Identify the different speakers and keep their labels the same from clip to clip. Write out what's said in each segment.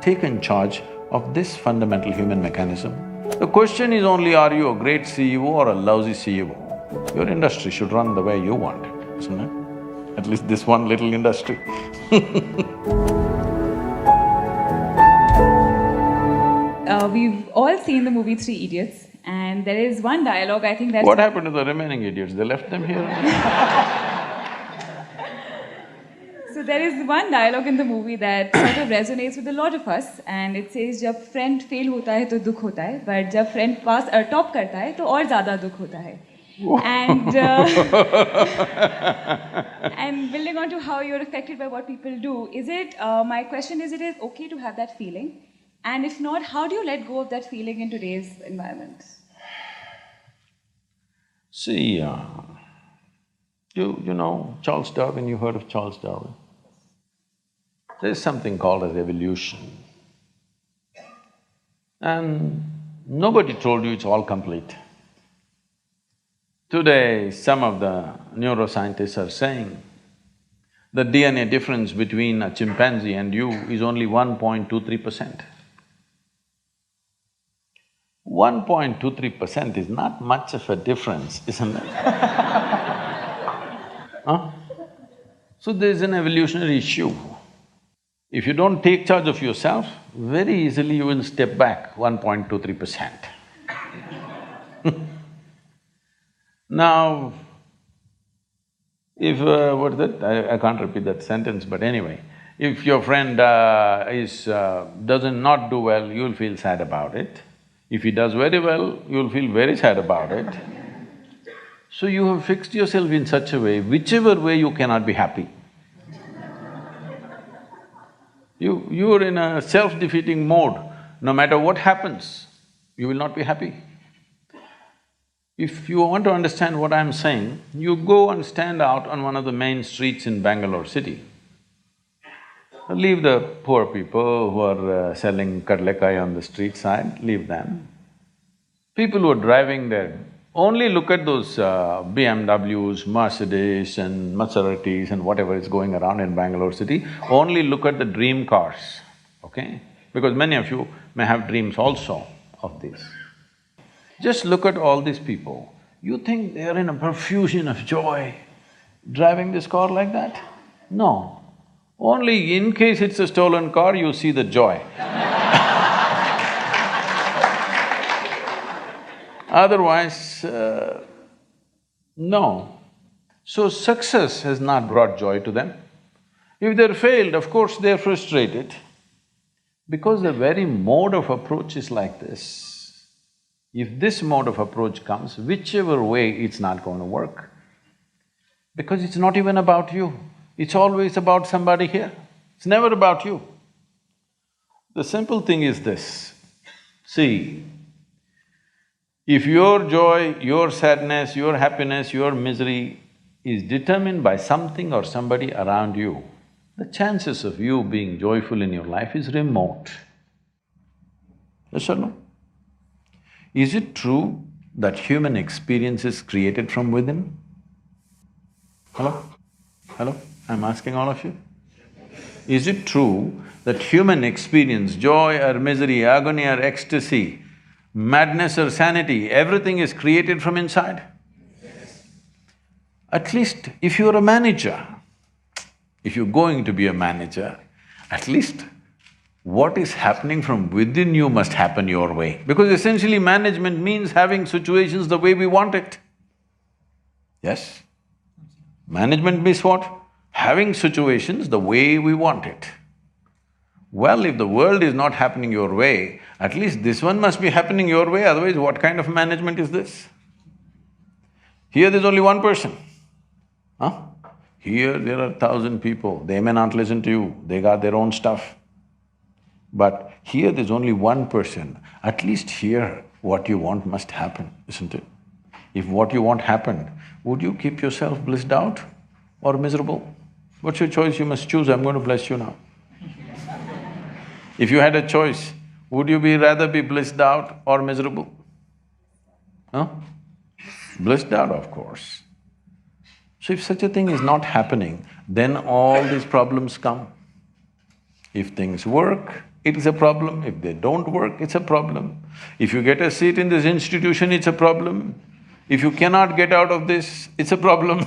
Speaker 1: taken charge of this fundamental human mechanism. The question is only, are you a great CEO or a lousy CEO? Your industry should run the way you want it, isn't it? At least this one little industry
Speaker 2: We've all seen the movie Three Idiots, and there is one dialogue, I think that's…
Speaker 1: What happened to the remaining idiots? They left them here?
Speaker 2: So there is one dialogue in the movie that sort of resonates with a lot of us, and it says, "जब friend fail होता है तो दुख होता है, but जब friend top करता है तो और ज़्यादा दुख होता है." And and building on to how you're affected by what people do, my question is, it is okay to have that feeling? And if not, how do you let go of that feeling in today's environment?
Speaker 1: See, you know Charles Darwin, you heard of Charles Darwin? There's something called as evolution. And nobody told you it's all complete. Today, some of the neuroscientists are saying the DNA difference between a chimpanzee and you is only 1.23%. 1.23% is not much of a difference, isn't it? Huh? So there's an evolutionary issue. If you don't take charge of yourself, very easily you will step back 1.23%. Now, if… what is that? I can't repeat that sentence, but anyway, if your friend doesn't not do well, you'll feel sad about it. If he does very well, you'll feel very sad about it. So you have fixed yourself in such a way, whichever way you cannot be happy. You're in a self-defeating mode. No matter what happens, you will not be happy. If you want to understand what I'm saying, you go and stand out on one of the main streets in Bangalore city. Leave the poor people who are selling kadlekai on the street side, leave them. People who are driving there, only look at those BMWs, Mercedes and Maseratis and whatever is going around in Bangalore city, only look at the dream cars, okay? Because many of you may have dreams also of this. Just look at all these people. You think they are in a profusion of joy, driving this car like that? No. Only in case it's a stolen car, you see the joy. Otherwise, no. So success has not brought joy to them. If they're failed, of course they're frustrated. Because the very mode of approach is like this. If this mode of approach comes, whichever way, it's not going to work. Because it's not even about you. It's always about somebody here. It's never about you. The simple thing is this, see, if your joy, your sadness, your happiness, your misery is determined by something or somebody around you, the chances of you being joyful in your life is remote. Yes or no? Is it true that human experience is created from within? Hello? Hello? I'm asking all of you. Is it true that human experience, joy or misery, agony or ecstasy, madness or sanity, everything is created from inside? Yes. At least if you're a manager, if you're going to be a manager, at least what is happening from within you must happen your way. Because essentially management means having situations the way we want it. Yes? Management means what? Having situations the way we want it. Well, if the world is not happening your way, at least this one must be happening your way, otherwise what kind of management is this? Here there's only one person, huh? Here there are 1,000 people, they may not listen to you, they got their own stuff. But here there's only one person, at least here what you want must happen, isn't it? If what you want happened, would you keep yourself blissed out or miserable? What's your choice? You must choose, I'm going to bless you now. If you had a choice, would you rather be blissed out or miserable? Huh? Blissed out, of course. So if such a thing is not happening, then all these problems come. If things work, it is a problem. If they don't work, it's a problem. If you get a seat in this institution, it's a problem. If you cannot get out of this, it's a problem.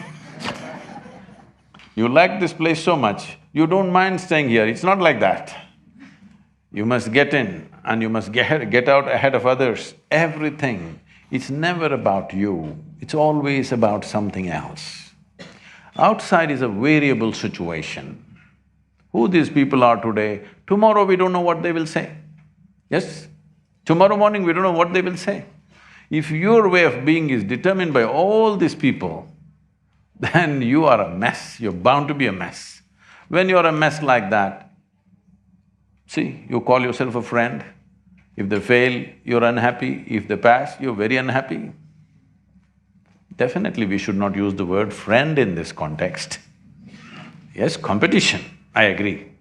Speaker 1: You like this place so much, you don't mind staying here, it's not like that. You must get in and you must get out ahead of others. Everything, it's never about you, it's always about something else. Outside is a variable situation. Who these people are today, tomorrow we don't know what they will say. Yes? Tomorrow morning we don't know what they will say. If your way of being is determined by all these people, then you are a mess, you're bound to be a mess. When you're a mess like that, see, you call yourself a friend. If they fail, you're unhappy. If they pass, you're very unhappy. Definitely we should not use the word friend in this context. Yes, competition, I agree.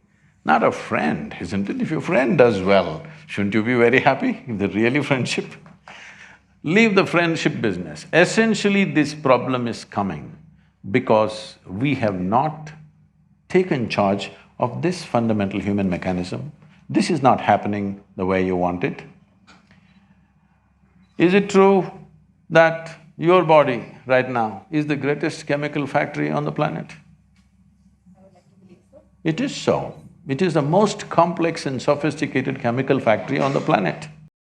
Speaker 1: Not a friend, isn't it? If your friend does well, shouldn't you be very happy if they're really friendship? Leave the friendship business. Essentially, this problem is coming because we have not taken charge of this fundamental human mechanism. This is not happening the way you want it. Is it true that your body right now is the greatest chemical factory on the planet? It is so. It is the most complex and sophisticated chemical factory on the planet.